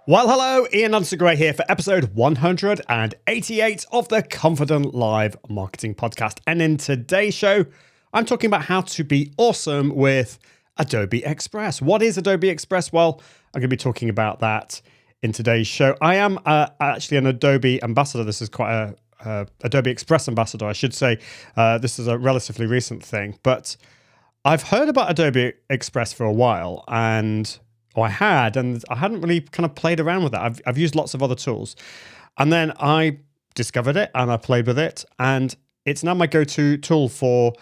Well, hello, Ian Gray here for episode 188 of the Confident Live Marketing Podcast. And in today's show, I'm talking about how to be awesome with Adobe Express. What is Adobe Express? Well, I'm going to be talking about that in today's show. I am actually an Adobe ambassador. This is quite a Adobe Express ambassador, I should say. This is a relatively recent thing, but I've heard about Adobe Express for a while, and I hadn't really kind of played around with it. I've used lots of other tools. And then I discovered it and I played with it. And it's now my go-to tool for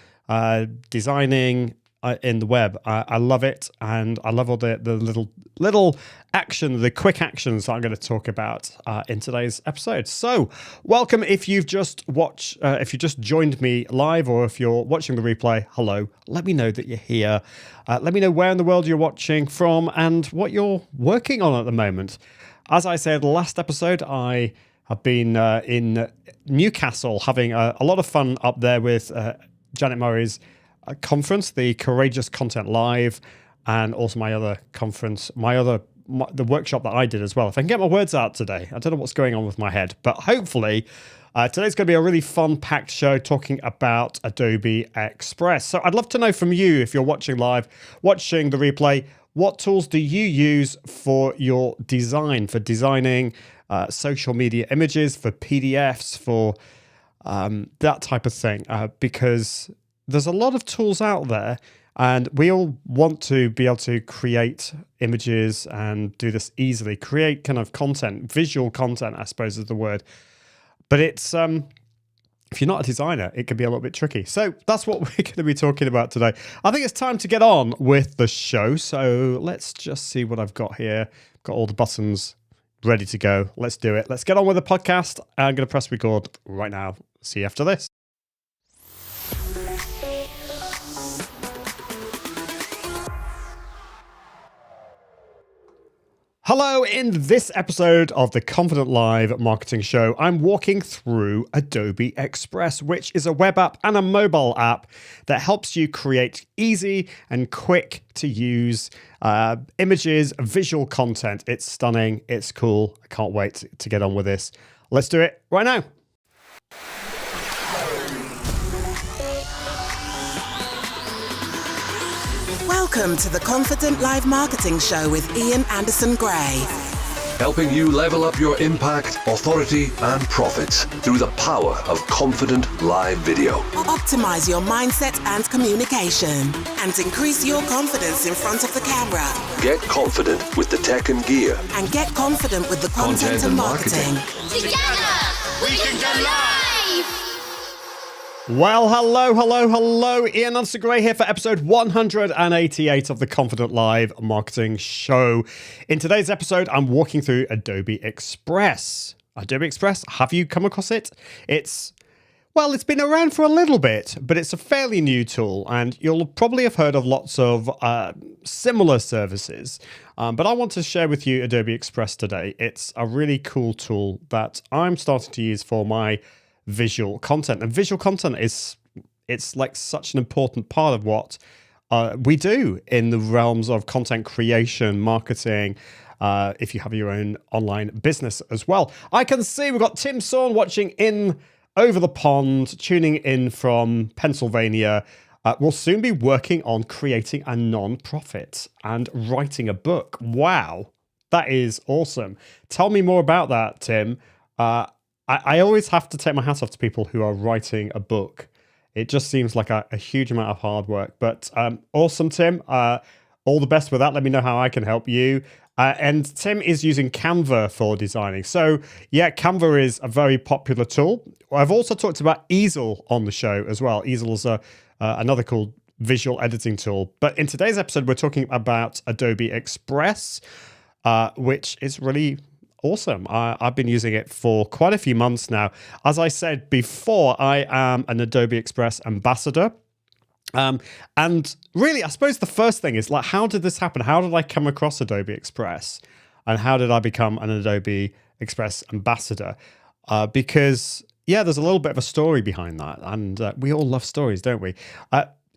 designing in the web. I love it. And I love all the little action, the quick actions that I'm going to talk about in today's episode. So welcome if you've just joined me live, or if you're watching the replay, hello. Let me know that you're here. Let me know where in the world you're watching from and what you're working on at the moment. As I said last episode, I have been in Newcastle having a lot of fun up there with Janet Murray's conference, the Courageous Content Live, and also my other conference, the workshop that I did as well. If I can get my words out today, I don't know what's going on with my head, but hopefully today's going to be a really fun, packed show talking about Adobe Express. So I'd love to know from you, if you're watching live, watching the replay, what tools do you use for your design, for designing social media images, for PDFs, for that type of thing, because there's a lot of tools out there, and we all want to be able to create images and do this easily, create kind of content, visual content, I suppose is the word. But it's, if you're not a designer, it can be a little bit tricky. So that's what we're going to be talking about today. I think it's time to get on with the show. So let's just see what I've got here. Got all the buttons ready to go. Let's do it. Let's get on with the podcast. I'm going to press record right now. See you after this. Hello, in this episode of the Confident Live Marketing Show, I'm walking through Adobe Express, which is a web app and a mobile app that helps you create easy and quick to use images, visual content. It's stunning. It's cool. I can't wait to get on with this. Let's do it right now. Welcome to the Confident Live Marketing Show with Ian Gray. Helping you level up your impact, authority, and profits through the power of confident live video. Optimize your mindset and communication, and increase your confidence in front of the camera. Get confident with the tech and gear. And get confident with the content and marketing. Together, we can go live! Well, hello. Ian Gray here for episode 188 of the Confident Live Marketing Show. In today's episode, I'm walking through Adobe Express. Adobe Express, have you come across it? It's been around for a little bit, but it's a fairly new tool, and you'll probably have heard of lots of similar services. But I want to share with you Adobe Express today. It's a really cool tool that I'm starting to use for my visual content. And visual content it's like such an important part of what we do in the realms of content creation, marketing, if you have your own online business as well. I can see we've got Tim Sorn watching in over the pond, tuning in from Pennsylvania. We'll soon be working on creating a non-profit and writing a book. Wow, that is awesome. Tell me more about that, Tim. I always have to take my hat off to people who are writing a book. It just seems like a huge amount of hard work. But awesome, Tim. All the best with that. Let me know how I can help you. And Tim is using Canva for designing. So yeah, Canva is a very popular tool. I've also talked about Easel on the show as well. Easel is another cool visual editing tool. But in today's episode, we're talking about Adobe Express, which is really awesome. I've been using it for quite a few months now. As I said before, I am an Adobe Express ambassador. And really, I suppose the first thing is, like, how did this happen? How did I come across Adobe Express? And how did I become an Adobe Express ambassador? Because, yeah, there's a little bit of a story behind that. And we all love stories, don't we?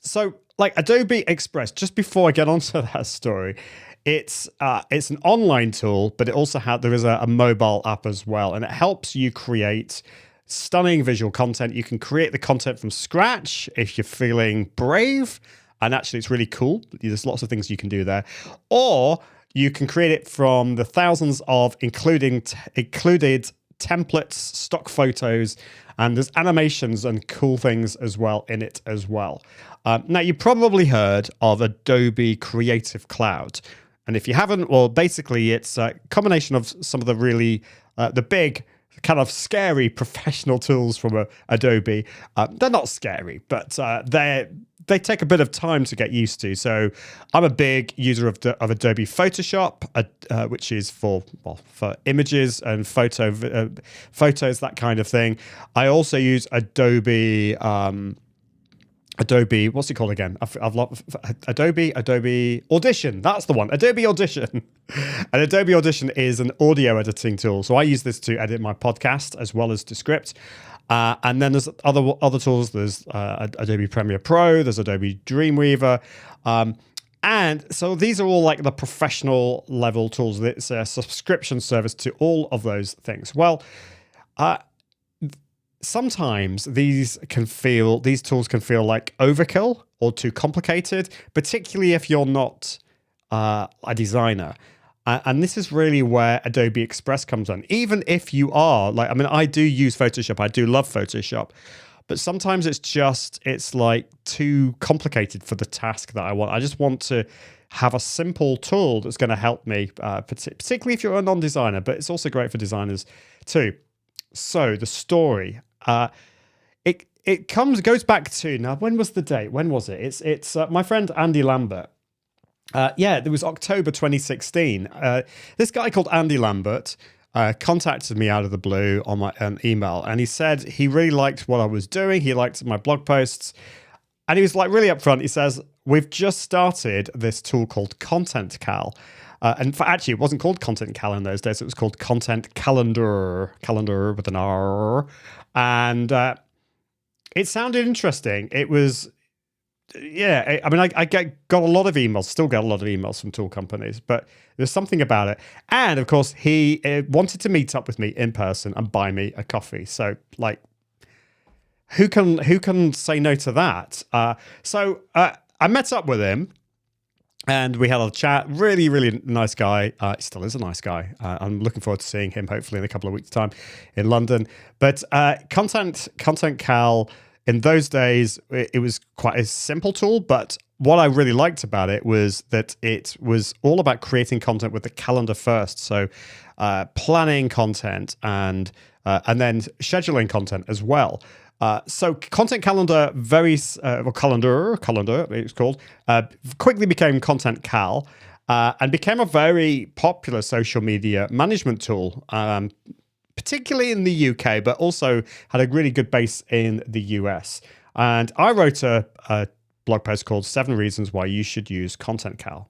So like Adobe Express, just before I get onto that story, it's an online tool, but it also there is a mobile app as well, and it helps you create stunning visual content. You can create the content from scratch if you're feeling brave, and actually it's really cool. There's lots of things you can do there. Or you can create it from the thousands of included templates, stock photos, and there's animations and cool things as well in it as well. Now, you probably heard of Adobe Creative Cloud. And if you haven't, well, basically it's a combination of some of the really, the big kind of scary professional tools from Adobe. They're not scary, but they take a bit of time to get used to. So I'm a big user of Adobe Photoshop, which is for images and photos, that kind of thing. I also use Adobe, what's it called again? Adobe Audition. That's the one. Adobe Audition. And Adobe Audition is an audio editing tool. So I use this to edit my podcast as well as to script. And then there's other tools. There's Adobe Premiere Pro. There's Adobe Dreamweaver. And so these are all like the professional level tools. It's a subscription service to all of those things. Well, sometimes these tools can feel like overkill or too complicated, particularly if you're not a designer. And this is really where Adobe Express comes in. Even if you are I do use Photoshop. I do love Photoshop, but sometimes it's like too complicated for the task that I want. I just want to have a simple tool that's going to help me, particularly if you're a non-designer, but it's also great for designers too. So the story, it goes back to, now when was the date? When was it? It's my friend Andy Lambert. It was October 2016. This guy called Andy Lambert contacted me out of the blue on my email, and he said he really liked what I was doing. He liked my blog posts, and he was like really upfront. He says, we've just started this tool called Content Cal. And actually, it wasn't called Content Cal in those days. It was called Content Calendar with an R. And it sounded interesting. It was... I got a lot of emails, still get a lot of emails from tool companies, but there's something about it. And of course, he wanted to meet up with me in person and buy me a coffee. So like, who can say no to that? So I met up with him and we had a chat. Really, really nice guy. He still is a nice guy. I'm looking forward to seeing him hopefully in a couple of weeks' time in London. But Content Cal, in those days, it was quite a simple tool, but what I really liked about it was that it was all about creating content with the calendar first. So planning content and then scheduling content as well. So Content Calendar, Calendar, it's called, quickly became Content Cal and became a very popular social media management tool, particularly in the UK, but also had a really good base in the US. And I wrote a blog post called 7 Reasons Why You Should Use Content Cal.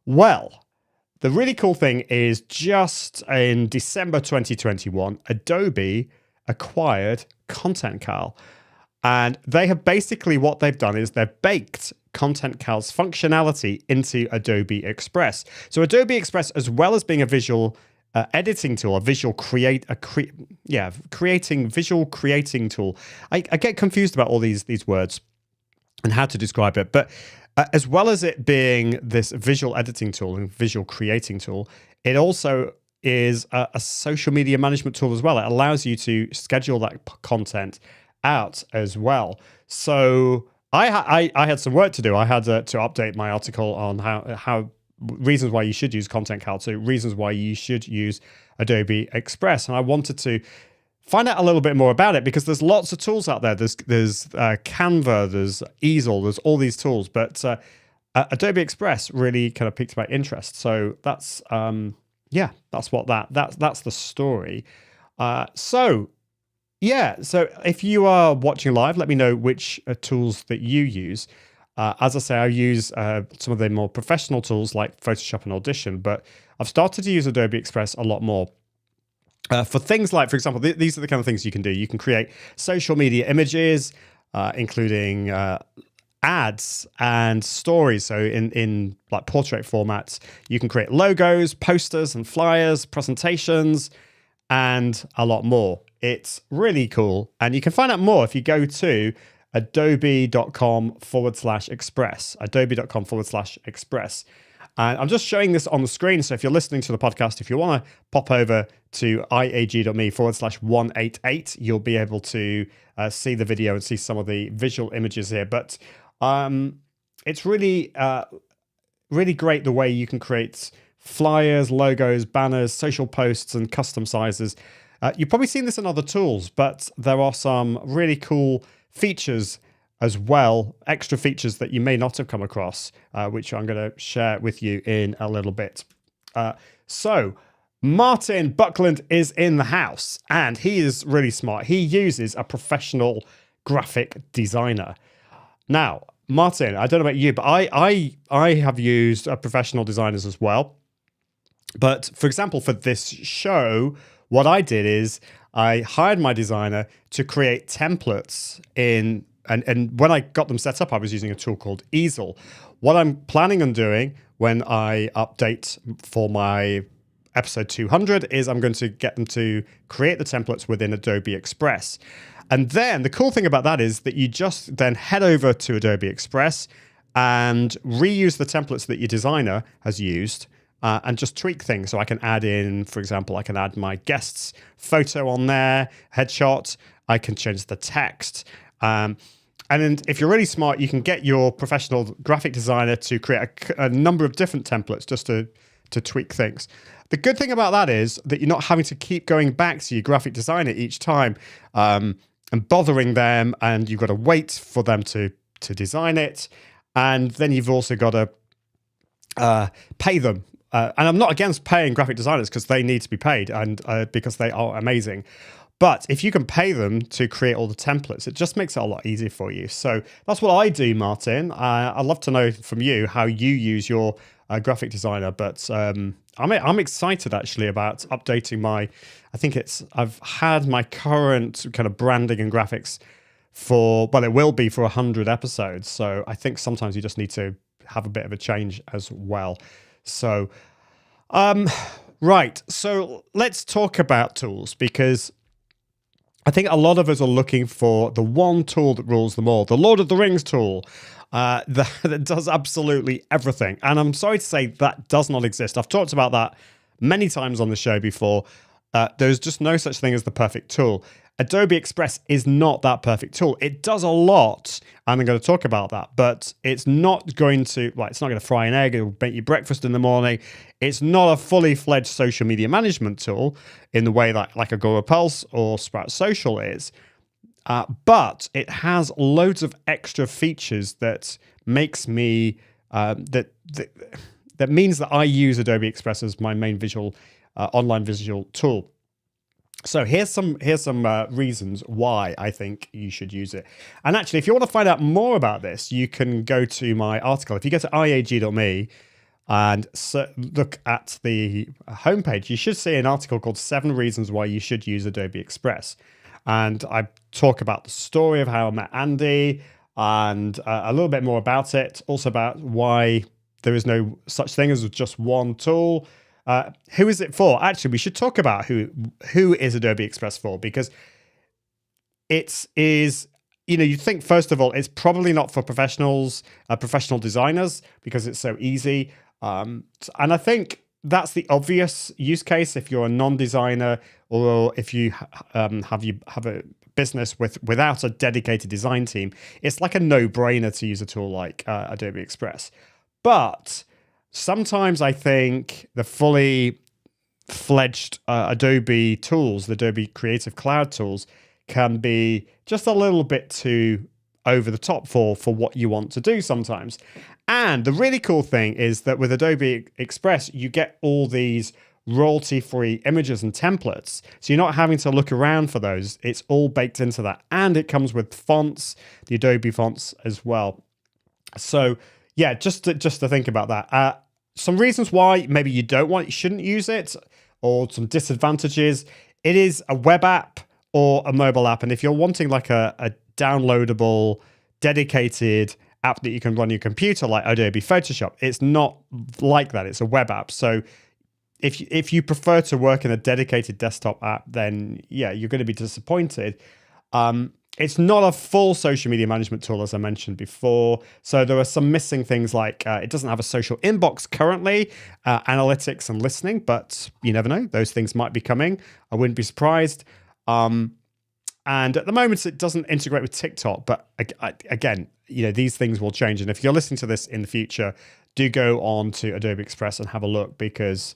Well, the really cool thing is just in December 2021, Adobe acquired Content Cal. And they have basically, what they've done is they've baked Content Cal's functionality into Adobe Express. So Adobe Express, as well as being a visual editing tool, a visual creating tool. I get confused about all these words and how to describe it. But as well as it being this visual editing tool and visual creating tool, it also is a social media management tool as well. It allows you to schedule that content out as well. So I had some work to do. I had to update my article on how reasons why you should use Content Cal to reasons why you should use Adobe Express. And I wanted to find out a little bit more about it because there's lots of tools out there. There's Canva, there's Easel, there's all these tools, but Adobe Express really kind of piqued my interest. So that's that's the story. So if you are watching live, let me know which tools that you use. As I say, I use some of the more professional tools like Photoshop and Audition, but I've started to use Adobe Express a lot more. For things like, for example, these are the kind of things you can do. You can create social media images, including ads and stories. So in like portrait formats, you can create logos, posters and flyers, presentations, and a lot more. It's really cool. And you can find out more if you go to adobe.com/express, adobe.com/express. And I'm just showing this on the screen. So if you're listening to the podcast, if you want to pop over to iag.me/188, you'll be able to see the video and see some of the visual images here. But it's really, really great the way you can create flyers, logos, banners, social posts, and custom sizes. You've probably seen this in other tools, but there are some really cool features as well, extra features that you may not have come across, which I'm going to share with you in a little bit. So Martin Buckland is in the house, and he is really smart. He uses a professional graphic designer. Now, Martin, I don't know about you, but I have used professional designers as well. But for example, for this show, what I did is I hired my designer to create templates in. And when I got them set up, I was using a tool called Easel. What I'm planning on doing when I update for my episode 200 is I'm going to get them to create the templates within Adobe Express. And then the cool thing about that is that you just then head over to Adobe Express and reuse the templates that your designer has used and just tweak things. So I can add in, for example, I can add my guest's photo on there, headshot. I can change the text. And then if you're really smart, you can get your professional graphic designer to create a number of different templates just to tweak things. The good thing about that is that you're not having to keep going back to your graphic designer each time and bothering them, and you've got to wait for them to design it. And then you've also got to pay them. And I'm not against paying graphic designers because they need to be paid and because they are amazing. But if you can pay them to create all the templates, it just makes it a lot easier for you. So that's what I do, Martin. I'd love to know from you how you use your graphic designer. But I'm excited actually about updating I've had my current kind of branding and graphics it will be for 100 episodes. So I think sometimes you just need to have a bit of a change as well. So, right. So let's talk about tools, because I think a lot of us are looking for the one tool that rules them all, the Lord of the Rings tool that does absolutely everything. And I'm sorry to say that does not exist. I've talked about that many times on the show before. There's just no such thing as the perfect tool. Adobe Express is not that perfect tool. It does a lot, and I'm going to talk about that, but it's not going to, it's not going to fry an egg. It'll make you breakfast in the morning. It's not a fully fledged social media management tool in the way that like Agorapulse or Sprout Social is, but it has loads of extra features that makes me, that means that I use Adobe Express as my main online visual tool. So here's some reasons why I think you should use it. And actually, if you want to find out more about this, you can go to my article. If you go to iag.me and look at the homepage, you should see an article called 7 Reasons Why You Should Use Adobe Express. And I talk about the story of how I met Andy and a little bit more about it. Also about why there is no such thing as just one tool. Who is it for? Actually, we should talk about who is Adobe Express for, because it is, you think, first of all, it's probably not for professionals, professional designers, because it's so easy. And I think that's the obvious use case if you're a non-designer, or if you have a business without a dedicated design team. It's like a no-brainer to use a tool like Adobe Express. But sometimes I think the fully fledged Adobe tools, the Adobe Creative Cloud tools, can be just a little bit too over the top for what you want to do sometimes. And the really cool thing is that with Adobe Express, you get all these royalty-free images and templates. So you're not having to look around for those. It's all baked into that. And it comes with fonts, the Adobe fonts as well. So yeah, just to think about that. Some reasons why maybe you shouldn't use it, or some disadvantages. It is a web app or a mobile app. And if you're wanting like a downloadable, dedicated app that you can run on your computer like Adobe Photoshop. It's not like that. It's a web app. So if you prefer to work in a dedicated desktop app, then yeah, you're going to be disappointed. It's not a full social media management tool, as I mentioned before. So there are some missing things like it doesn't have a social inbox currently, analytics and listening, but you never know. Those things might be coming. I wouldn't be surprised. And at the moment, it doesn't integrate with TikTok. But again, these things will change. And if you're listening to this in the future, do go on to Adobe Express and have a look, because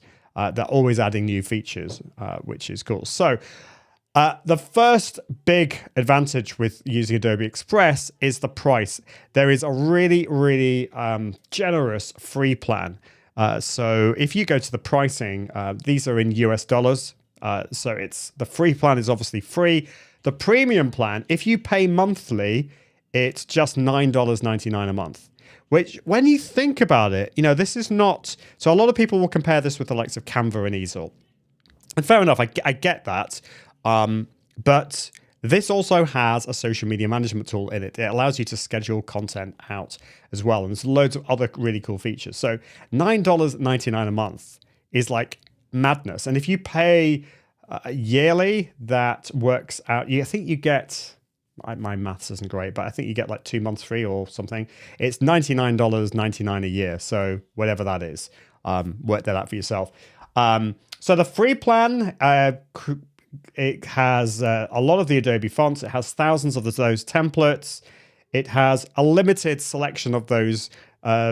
they're always adding new features, which is cool. So the first big advantage with using Adobe Express is the price. There is a really, really generous free plan. So if you go to the pricing, these are in US dollars. So the free plan is obviously free. The premium plan, if you pay monthly, it's just $9.99 a month. Which, when you think about it, this is not... So a lot of people will compare this with the likes of Canva and Easel. And fair enough, I get that. But this also has a social media management tool in it. It allows you to schedule content out as well. And there's loads of other really cool features. So $9.99 a month is like madness. And if you pay yearly, that works out. I think you get... My maths isn't great, but I think you get like 2 months free or something. It's $99.99 a year. So whatever that is, work that out for yourself. So the free plan, it has a lot of the Adobe fonts. It has thousands of those templates. It has a limited selection of those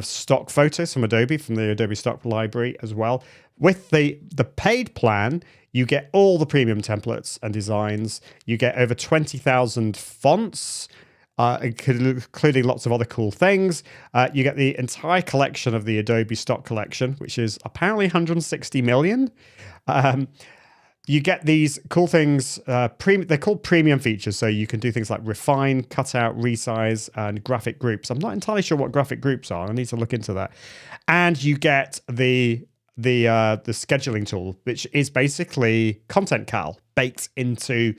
stock photos from Adobe, from the Adobe stock library as well. With the paid plan, you get all the premium templates and designs. You get over 20,000 fonts, including lots of other cool things. You get the entire collection of the Adobe stock collection, which is apparently 160 million. You get these cool things. They're called premium features. So you can do things like refine, cut out, resize, and graphic groups. I'm not entirely sure what graphic groups are. I need to look into that. And you get the scheduling tool, which is basically Content Cal baked into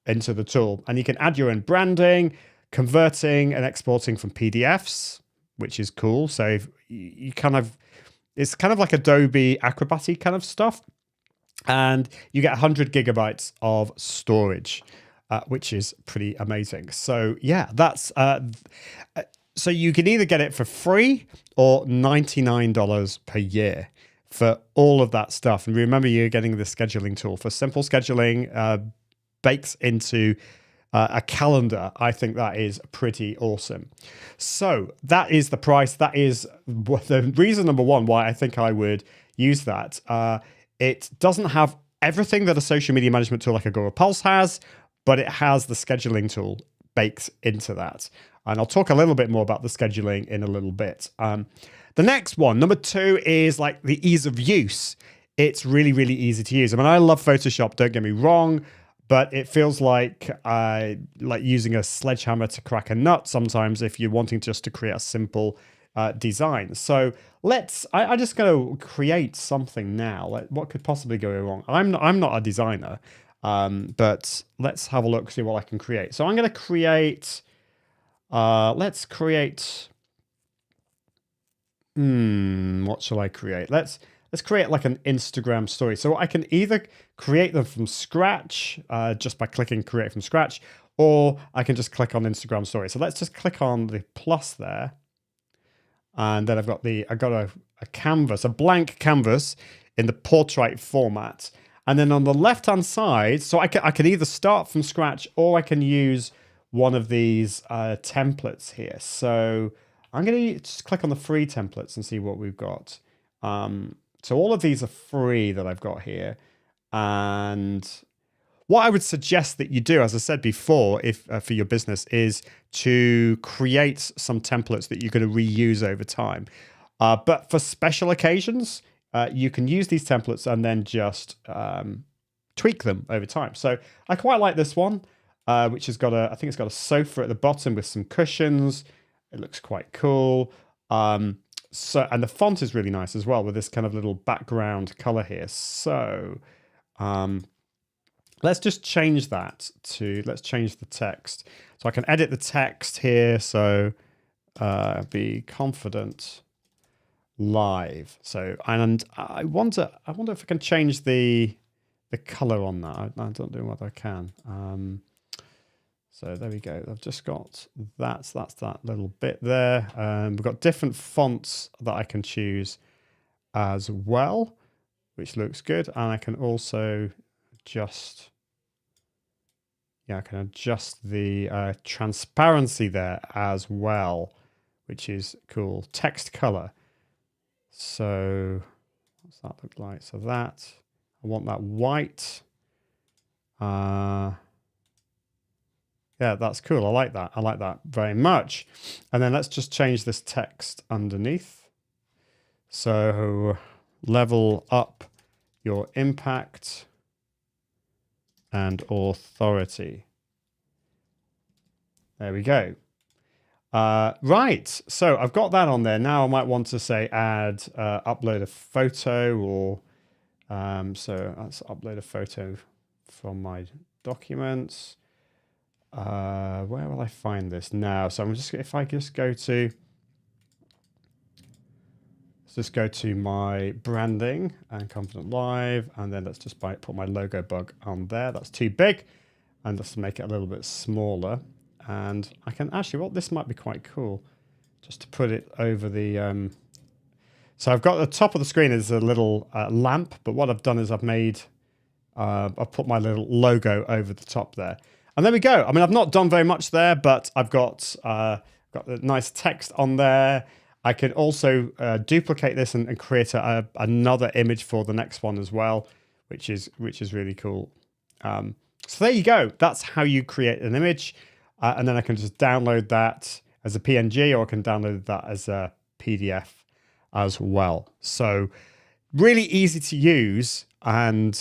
the tool. And you can add your own branding, converting and exporting from PDFs, which is cool. So you it's kind of like Adobe Acrobat kind of stuff. And you get 100 gigabytes of storage, which is pretty amazing. So yeah, that's... so you can either get it for free or $99 per year for all of that stuff. And remember, you're getting the scheduling tool for simple scheduling, baked into a calendar. I think that is pretty awesome. So that is the price. That is the reason number one why I think I would use that. It doesn't have everything that a social media management tool like Agora Pulse has, but it has the scheduling tool baked into that. And I'll talk a little bit more about the scheduling in a little bit. The next one, number two, is like the ease of use. It's really, really easy to use. I mean, I love Photoshop, don't get me wrong, but it feels like using a sledgehammer to crack a nut sometimes if you're wanting just to create a simple design. So I'm just going to create something now. Like, what could possibly go wrong? I'm not a designer, but let's have a look, see what I can create. So I'm going to create, let's create, what shall I create? Let's create like an Instagram story. So I can either create them from scratch, just by clicking create from scratch, or I can just click on Instagram story. So let's just click on the plus there. And then I've got a canvas, a blank canvas in the portrait format. And then on the left-hand side, so I can either start from scratch or I can use one of these templates here. So I'm going to just click on the free templates and see what we've got. So all of these are free that I've got here. And what I would suggest that you do, as I said before, if for your business, is to create some templates that you're going to reuse over time. But for special occasions, you can use these templates and then just tweak them over time. So I quite like this one, which has got I think it's got a sofa at the bottom with some cushions. It looks quite cool. And the font is really nice as well with this kind of little background color here. So let's just change that let's change the text. So I can edit the text here. So Be confident live. So, and I wonder if I can change the color on that. I don't know whether I can. So there we go. I've just got that's that little bit there. We've got different fonts that I can choose as well, which looks good. And I can also adjust, I can adjust the transparency there as well, which is cool. Text color. So what's that look like? So that, I want that white. Yeah, that's cool. I like that. I like that very much. And then let's just change this text underneath. So level up your impact and authority. There we go. Right, so I've got that on there. Now I might want to say add, upload a photo, or so let's upload a photo from my documents. Where will I find this now? So I'm just, if I just go to, let's just go to my branding and Confident Live, and then let's just put my logo bug on there. That's too big, and let's make it a little bit smaller. And I can actually, well, this might be quite cool, just to put it over the. So I've got the top of the screen is a little lamp, but what I've done is I've put my little logo over the top there. And there we go. I mean, I've not done very much there, but I've got the nice text on there. I can also duplicate this and create another image for the next one as well, which is really cool. So there you go. That's how you create an image. And then I can just download that as a PNG, or I can download that as a PDF as well. So really easy to use. And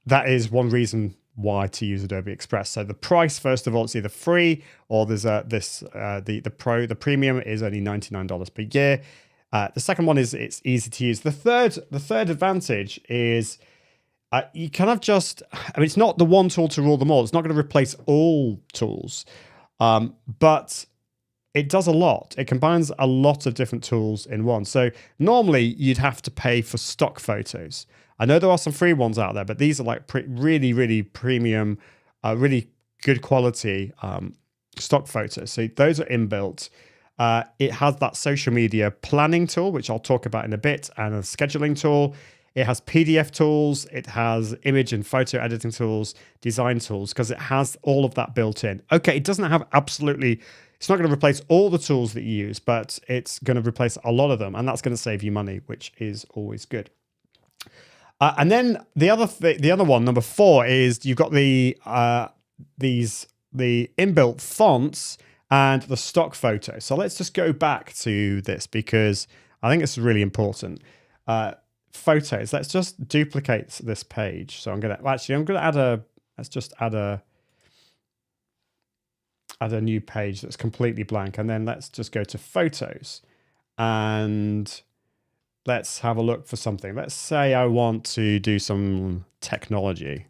that is one reason why to use Adobe Express. So the price, first of all, it's either free, or there's the premium is only $99 per year. The second one is it's easy to use. The third advantage is you kind of just, I mean, it's not the one tool to rule them all. It's not going to replace all tools, but it does a lot. It combines a lot of different tools in one. So normally you'd have to pay for stock photos. I know there are some free ones out there, but these are like really, really premium, really good quality stock photos. So those are inbuilt. It has that social media planning tool, which I'll talk about in a bit, and a scheduling tool. It has PDF tools. It has image and photo editing tools, design tools, because it has all of that built in. Okay, it doesn't have it's not going to replace all the tools that you use, but it's going to replace a lot of them, and that's going to save you money, which is always good. And then the other one, number 4, is you've got the inbuilt fonts and the stock photo. So let's just go back to this, because I think it's really important. Photos. Let's just duplicate this page. So I'm gonna add a new page that's completely blank, and then let's just go to photos, and let's have a look for something. Let's say I want to do some technology,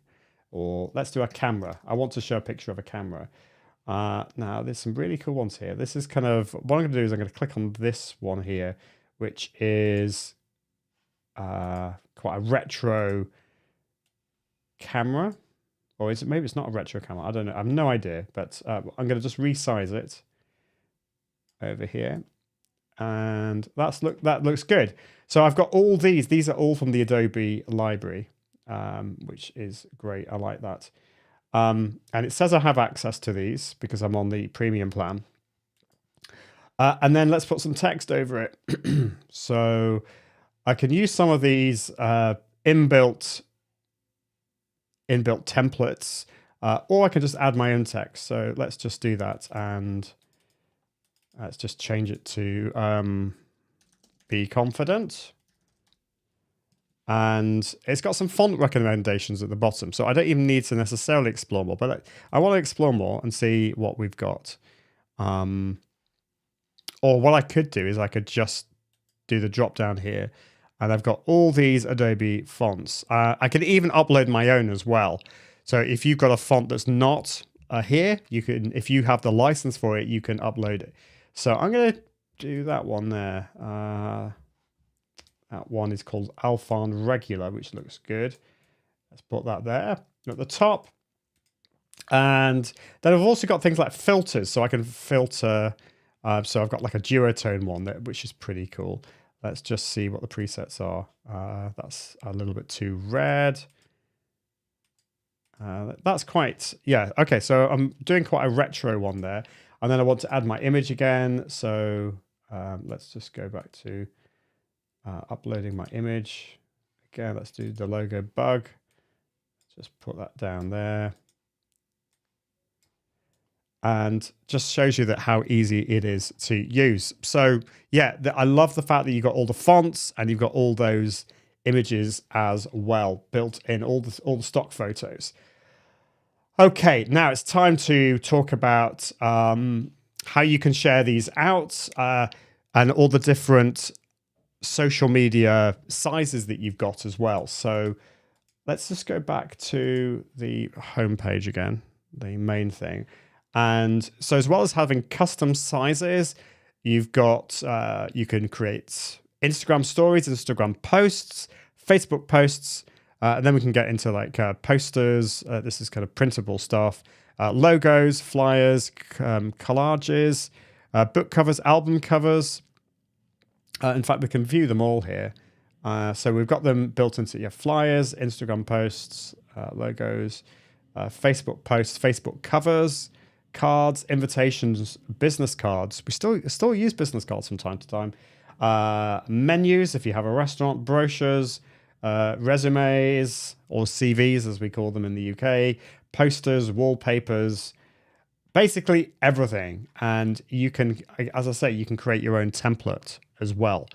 or let's do a camera. I want to show a picture of a camera. Now there's some really cool ones here. This is kind of, what I'm going to do is I'm going to click on this one here, which is quite a retro camera. Or is it, maybe it's not a retro camera. I don't know. I have no idea, but I'm going to just resize it over here. And that looks good. So I've got all these. These are all from the Adobe library, which is great. I like that. And it says I have access to these because I'm on the premium plan. And then let's put some text over it. So I can use some of these inbuilt templates, or I can just add my own text. So let's just do that, and let's just change it to be confident. And it's got some font recommendations at the bottom. So I don't even need to necessarily explore more, but I want to explore more and see what we've got. Or what I could do is I could just do the drop down here, and I've got all these Adobe fonts. I can even upload my own as well. So if you've got a font that's not here, you can, if you have the license for it, you can upload So I'm going to do that one there. That one is called Alphon Regular, which looks good. Let's put that there at the top. And then I've also got things like filters, so I can filter. So I've got like a duotone one, which is pretty cool. Let's just see what the presets are. That's a little bit too red. That's quite, yeah. Okay, so I'm doing quite a retro one there. And then I want to add my image again. So let's just go back to uploading my image. Again, let's do the logo bug. Just put that down there. And just shows you that how easy it is to use. So yeah, I love the fact that you've got all the fonts and you've got all those images as well built in, all the stock photos. Okay, now it's time to talk about how you can share these out and all the different social media sizes that you've got as well. So let's just go back to the home page again, the main thing. And so as well as having custom sizes, you've got, you can create Instagram stories, Instagram posts, Facebook posts, and then we can get into like posters. This is kind of printable stuff, logos, flyers, collages, book covers, album covers. In fact, we can view them all here. So we've got them built into flyers, Instagram posts, logos, Facebook posts, Facebook covers, cards, invitations, business cards. We still use business cards from time to time. Menus, if you have a restaurant, brochures, resumes or CVs as we call them in the UK, posters, wallpapers, basically everything. And you can, as I say, you can create your own template as well,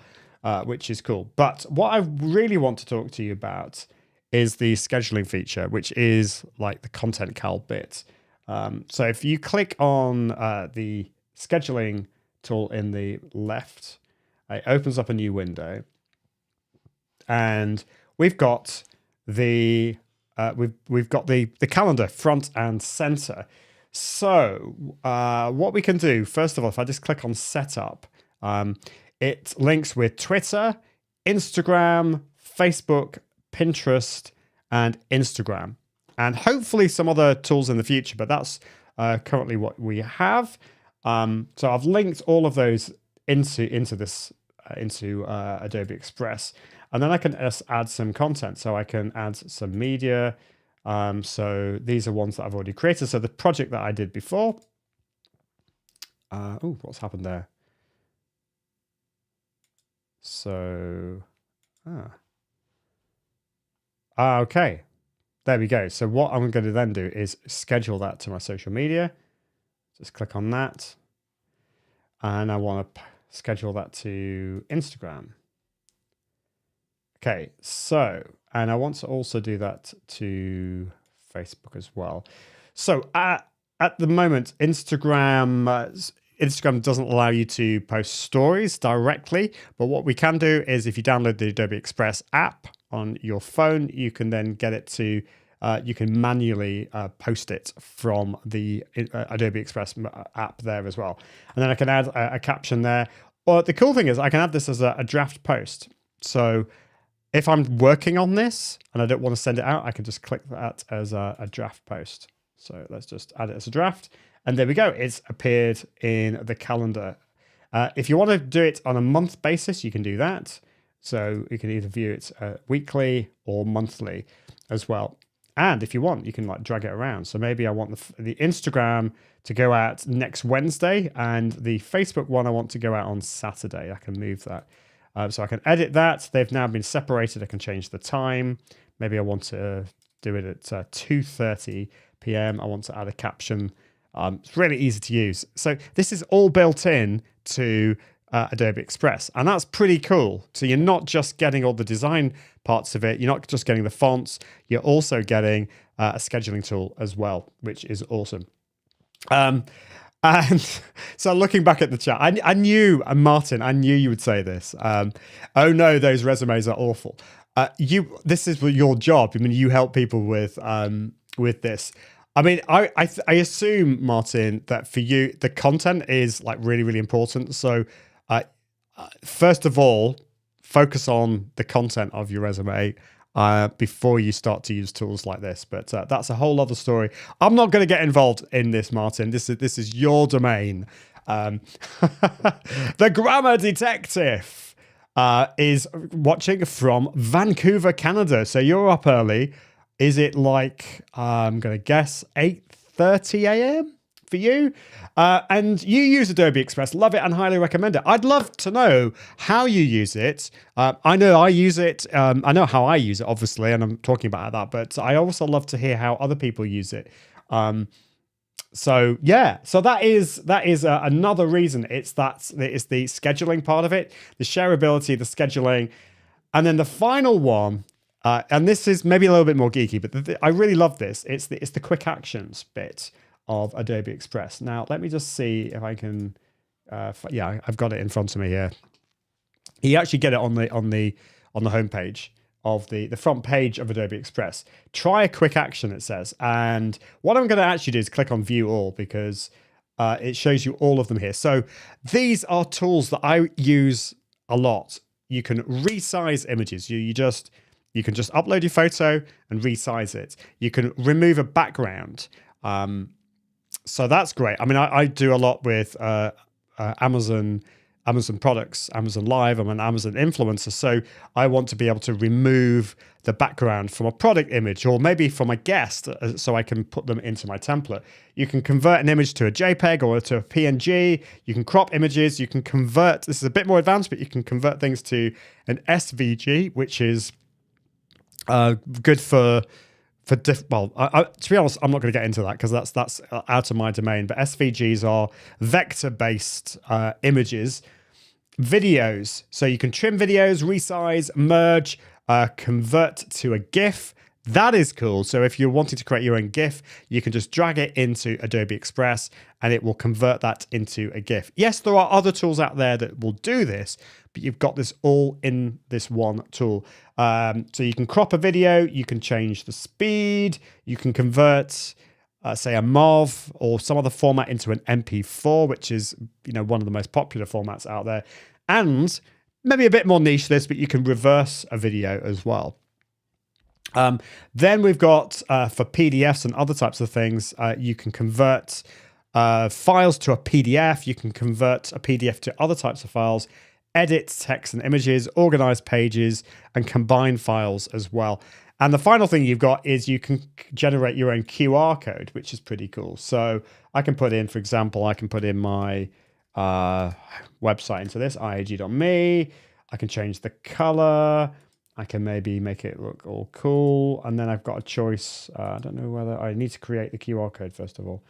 which is cool. But what I really want to talk to you about is the scheduling feature, which is like the content cal bit. So if you click on the scheduling tool in the left, it opens up a new window, and we've got the calendar front and center. So what we can do, first of all, if I just click on setup, it links with Twitter, Instagram, Facebook, Pinterest, and Instagram. And hopefully some other tools in the future, but that's currently what we have. So I've linked all of those into this Adobe Express, and then I can add some content. So I can add some media. So these are ones that I've already created. So the project that I did before. Oh, what's happened there? So, okay. There we go. So what I'm going to then do is schedule that to my social media. Just click on that. And I want to schedule that to Instagram. Okay, so, and I want to also do that to Facebook as well. So at the moment, Instagram doesn't allow you to post stories directly. But what we can do is if you download the Adobe Express app on your phone, you can then get it to, you can manually post it from the Adobe Express app there as well. And then I can add a caption there. Or the cool thing is I can add this as a draft post. So if I'm working on this and I don't want to send it out, I can just click that as a draft post. So let's just add it as a draft. And there we go. It's appeared in the calendar. If you want to do it on a month basis, you can do that. So you can either view it weekly or monthly as well. And if you want, you can like drag it around. So maybe I want the Instagram to go out next Wednesday, and the Facebook one I want to go out on Saturday. I can move that. So I can edit that. They've now been separated. I can change the time. Maybe I want to do it at 2:30 p.m. I want to add a caption. It's really easy to use. So this is all built in to Adobe Express, and that's pretty cool. So you're not just getting all the design parts of it. You're not just getting the fonts. You're also getting a scheduling tool as well, which is awesome. And so looking back at the chat, I knew, Martin, I knew you would say this. Oh no, those resumes are awful. This is your job. I mean, you help people with this. I mean, I assume, Martin, that for you, the content is like really, really important. So first of all, focus on the content of your resume before you start to use tools like this. But that's a whole other story. I'm not going to get involved in this, Martin. This is your domain. The Grammar Detective is watching from Vancouver, Canada. So you're up early. Is it like, I'm going to guess, 8:30 a.m. for you? And you use Adobe Express. Love it and highly recommend it. I'd love to know how you use it. I know I use it. I know how I use it, obviously, and I'm talking about that. But I also love to hear how other people use it. So that is another reason. It's the scheduling part of it, the shareability, the scheduling, and then the final one. And this is maybe a little bit more geeky, but I really love this. It's the quick actions bit of Adobe Express. Now, let me just see if I can. I've got it in front of me here. You actually get it on the homepage of the front page of Adobe Express. Try a quick action, it says. And what I'm going to actually do is click on View All because it shows you all of them here. So these are tools that I use a lot. You can resize images. You can just upload your photo and resize it. You can remove a background. So that's great. I mean, I do a lot with Amazon products, Amazon Live. I'm an Amazon influencer. So I want to be able to remove the background from a product image or maybe from a guest so I can put them into my template. You can convert an image to a JPEG or to a PNG. You can crop images. You can convert. This is a bit more advanced, but you can convert things to an SVG, which is good to be honest, I'm not going to get into that because that's out of my domain. But SVGs are vector-based images, videos. So you can trim videos, resize, merge, convert to a GIF. That is cool. So if you're wanting to create your own GIF, you can just drag it into Adobe Express and it will convert that into a GIF. Yes, there are other tools out there that will do this, but you've got this all in this one tool. So you can crop a video, you can change the speed, you can convert, say, a MOV or some other format into an MP4, which is one of the most popular formats out there. And maybe a bit more niche this, but you can reverse a video as well. Then we've got for PDFs and other types of things, you can convert files to a PDF. You can convert a PDF to other types of files, edit text and images, organize pages, and combine files as well. And the final thing you've got is you can generate your own QR code, which is pretty cool. So I can put in, for example, my website into this, iag.me. I can change the color. I can maybe make it look all cool. And then I've got a choice. I don't know whether I need to create the QR code, first of all.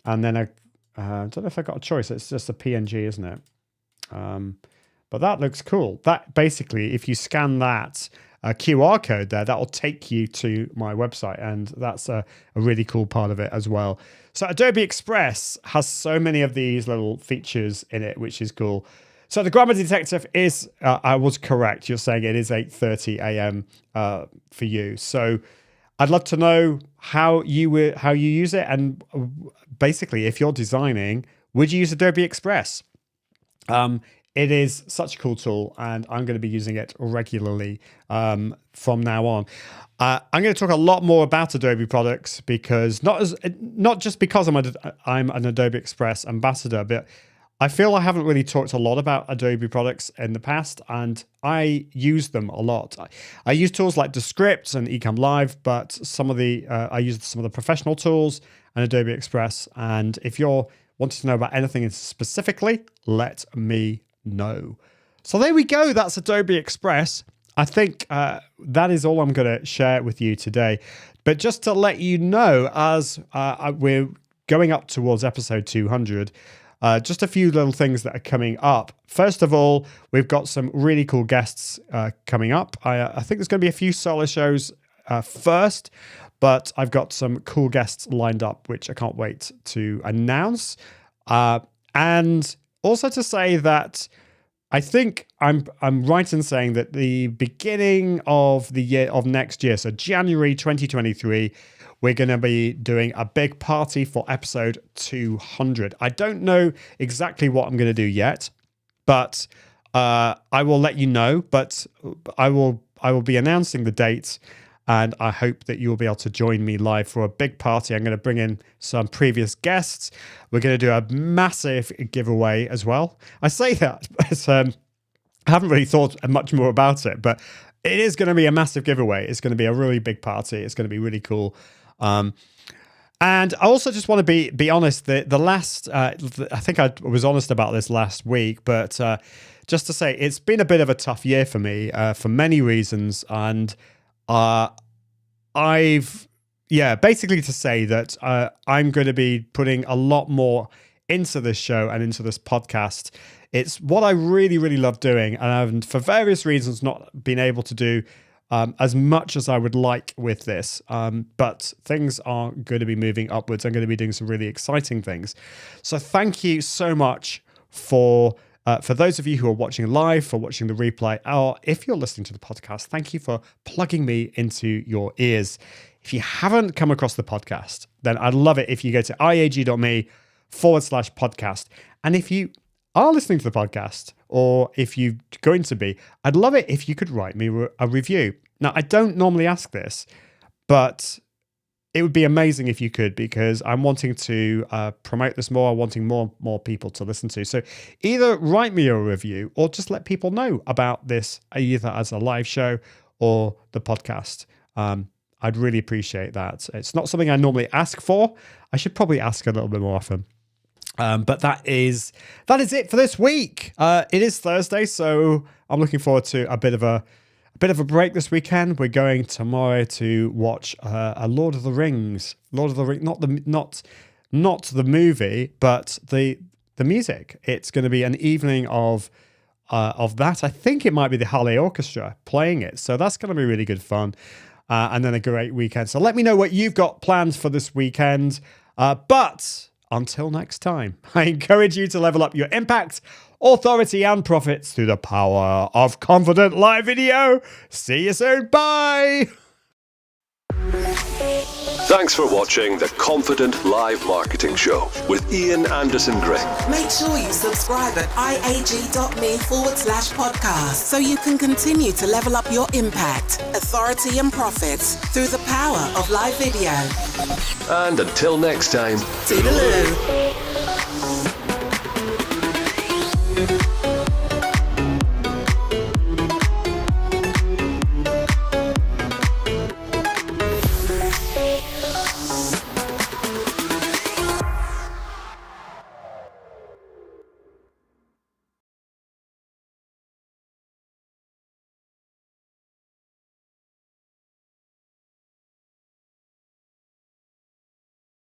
And then I don't know if I got a choice. It's just a PNG, isn't it? But that looks cool. That basically, if you scan that QR code there, that will take you to my website. And that's a really cool part of it as well. So Adobe Express has so many of these little features in it, which is cool. So the Grammar Detective is, I was correct. You're saying it is 8:30 a.m. For you. So I'd love to know how you use it. And basically, if you're designing, would you use Adobe Express? It is such a cool tool, and I'm going to be using it regularly from now on. I'm going to talk a lot more about Adobe products because not just because I'm an Adobe Express ambassador, but I feel I haven't really talked a lot about Adobe products in the past, and I use them a lot. I use tools like Descript and Ecamm Live, but I use some of the professional tools and Adobe Express. And if you're wanting to know about anything specifically, let me know. So there we go. That's Adobe Express. I think that is all I'm going to share with you today. But just to let you know, as we're going up towards episode 200, just a few little things that are coming up. First of all, we've got some really cool guests coming up. I think there's going to be a few solo shows first, but I've got some cool guests lined up, which I can't wait to announce. And also to say that I think I'm right in saying that the beginning of the year of next year, so January 2023, we're going to be doing a big party for episode 200. I don't know exactly what I'm going to do yet, but I will let you know. But I will be announcing the dates, and I hope that you'll be able to join me live for a big party. I'm going to bring in some previous guests. We're going to do a massive giveaway as well. I say that, but I haven't really thought much more about it, but it is going to be a massive giveaway. It's going to be a really big party. It's going to be really cool. And I also just want to be honest. The last, I think I was honest about this last week, but just to say, it's been a bit of a tough year for me for many reasons, and basically to say that I'm going to be putting a lot more into this show and into this podcast. It's what I really, really love doing, and I've, for various reasons, not been able to do as much as I would like with this. But things are going to be moving upwards. I'm going to be doing some really exciting things. So thank you so much for those of you who are watching live, for watching the replay, or if you're listening to the podcast, thank you for plugging me into your ears. If you haven't come across the podcast, then I'd love it if you go to iag.me/podcast. And if you are listening to the podcast, or if you're going to be, I'd love it if you could write me a review. Now, I don't normally ask this, but it would be amazing if you could, because I'm wanting to promote this more. I'm wanting more people to listen to. So either write me a review or just let people know about this, either as a live show or the podcast. I'd really appreciate that. It's not something I normally ask for. I should probably ask a little bit more often. But that is it for this week. It is Thursday, so I'm looking forward to a bit of a break this weekend. We're going tomorrow to watch a Lord of the Rings, not the movie, but the music. It's going to be an evening of that. I think it might be the Halle Orchestra playing it, so that's going to be really good fun. And then a great weekend. So let me know what you've got planned for this weekend. But until next time, I encourage you to level up your impact, authority, and profits through the power of confident live video. See you soon. Bye. Thanks for watching the Confident Live Marketing Show with Ian Anderson Gray. Make sure you subscribe at iag.me/podcast so you can continue to level up your impact, authority, and profits through the power of live video. And until next time, Toodaloo.